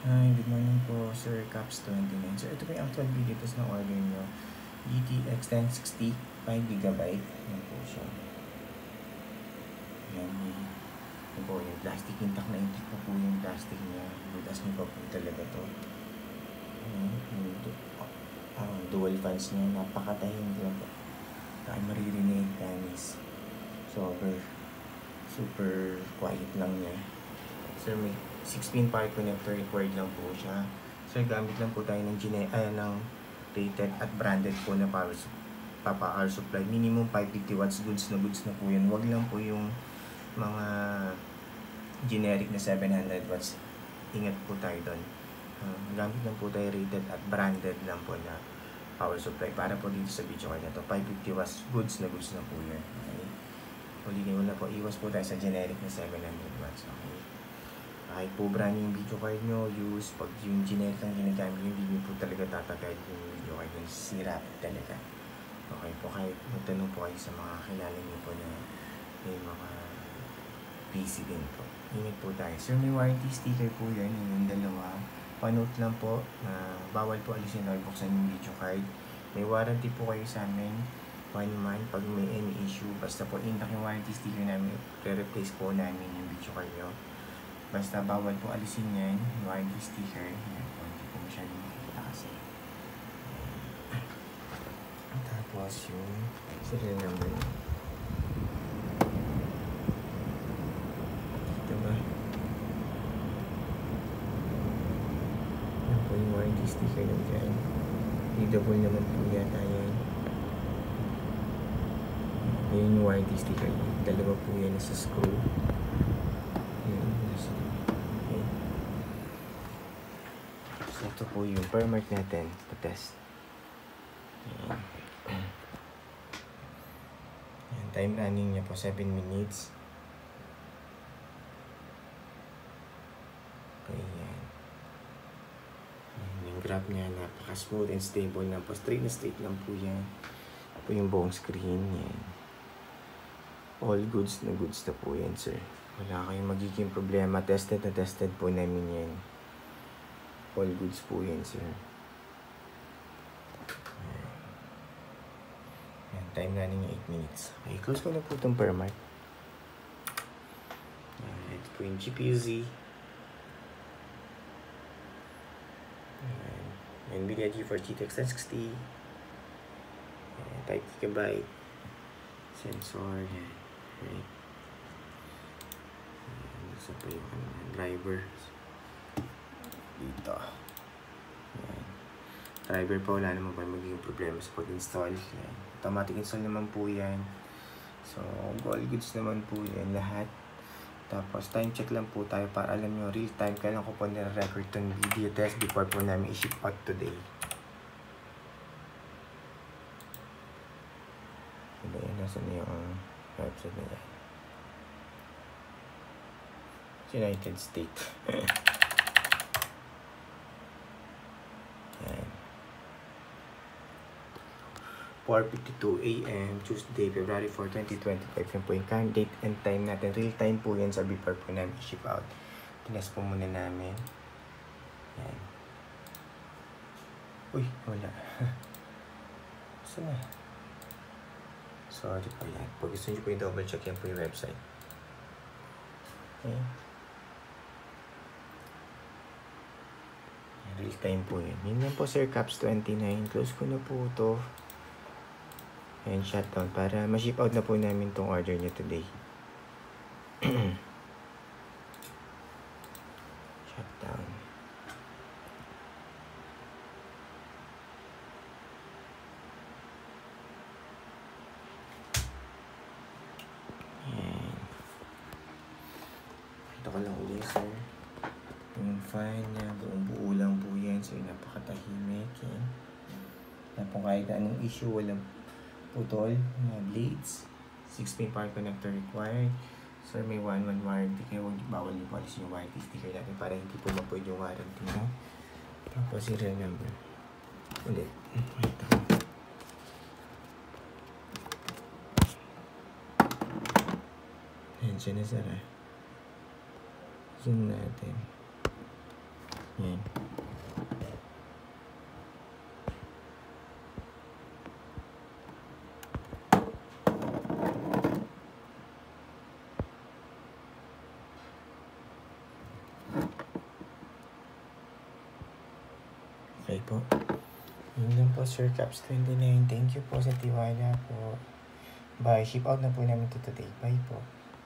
Hi, good morning po, Sir Caps 29. Sir, ito po yung actual video test ng order nyo. GTX 1060, 5GB. Yan po siya. Yan. Yan po yung plastic. Intact na intact po yung plastic niya. Butas niyo pa po talaga to. Dual fans niya. Napakatahimik lang po. Kaya maririnig, kanis. Super quiet lang niya. Sir, may 16 power connector required lang po siya. Sir, gamit lang po tayo ng rated at branded po na power supply. Minimum 550 watts, goods na po yun. Wag lang po yung mga generic na 700 watts. Ingat po tayo doon. Gamit lang po tayo rated at branded lang po na power supply. Para po dito sa video kaya to 550 watts, goods na po yun. Okay? Ulitin na po, iwas po tayo sa generic na 700 watts. Okay? Kahit po brand yung video card nyo, use pag yung generic ang ginagamit nyo, hindi nyo po talaga tatagay yung video card nyo, sira talaga. Okay po, kahit magtanong po kayo sa mga kilala nyo po na may mga PC din po. Ingat po tayo. Sir, may warranty sticker po yan, yung dalawa. Panote lang po na bawal po alisin o buksan yung video card. May warranty po kayo sa amin, 1 month, pag may any issue. Basta po intact yung warranty sticker namin, re-replace po namin yung video card nyo. Basta bawal po alisin yan, yung warranty sticker. Yan po, hindi po masyadong makikita kasi. Tapos yung serial number. Dito ba? Yan po yung warranty sticker lang dyan. Readable naman po yata yan. Yan yung warranty sticker. Dalawa po yan sa screw. Ito po yung per-mark natin pa-test. Ayan, time running niya po 7 minutes. Okay, yan. Yung graph niya napaka-smooth and stable na po. Straight na straight lang po yan. Po yung buong screen. Yan. All goods na po yan, sir. Wala kayong magiging problema. Tested na tested po namin yan. All goods po yan, sir. Ayan, time na niya 8 minutes. Okay, close ko na po itong per-mark. Ito po yung GPU-Z. NVIDIA GeForce GTX 1060. 5GB. Sensor. Okay. Isa pa yung driver. Dito. Ayan. Driver pa, wala naman pa magiging problema sa pag-install. Automatic install naman po yan. So, all goods naman po yan lahat. Tapos, time check lang po tayo para alam nyo, real time kailan ko po nire-record itong video test before po namin i-ship out today. Diba yan? Nasaan na yung website na yan? United States. 4:52 AM, Tuesday, February 4, 2025. Yan po yung current date and time natin. Real time po yan sa before po namin ship out. Tinas po muna namin. Yan. Uy, wala. Saan na? Sorry po yan. Pag gusto nyo po yung double check, yan po yung website. Okay. Real time po yan. Yun lang po, Sir Caps 29. Close ko na po ito. And shutdown para ma-ship out na po namin tong order niya today. Shutdown. Ayan. Ito ko lang ulit, sir. Yung file niya, buong buo lang po yan. So, napakatahimik. Yan. Na po kahit anong issue, walang putol, blades, 6-pin power connector required. Sir, may 1-1 warranty kaya huwag bawal yung policy yung warranty sticker natin para hindi po mapoid yung warranty na. Tapos serial number. Ulit. Ito. Ayan siya na, sir. Zoom natin. Yan. Okay po. Yun lang po, Sir Caps 29. Thank you po sa tiwala po. Bye. Ship out na po namin to today. Bye po.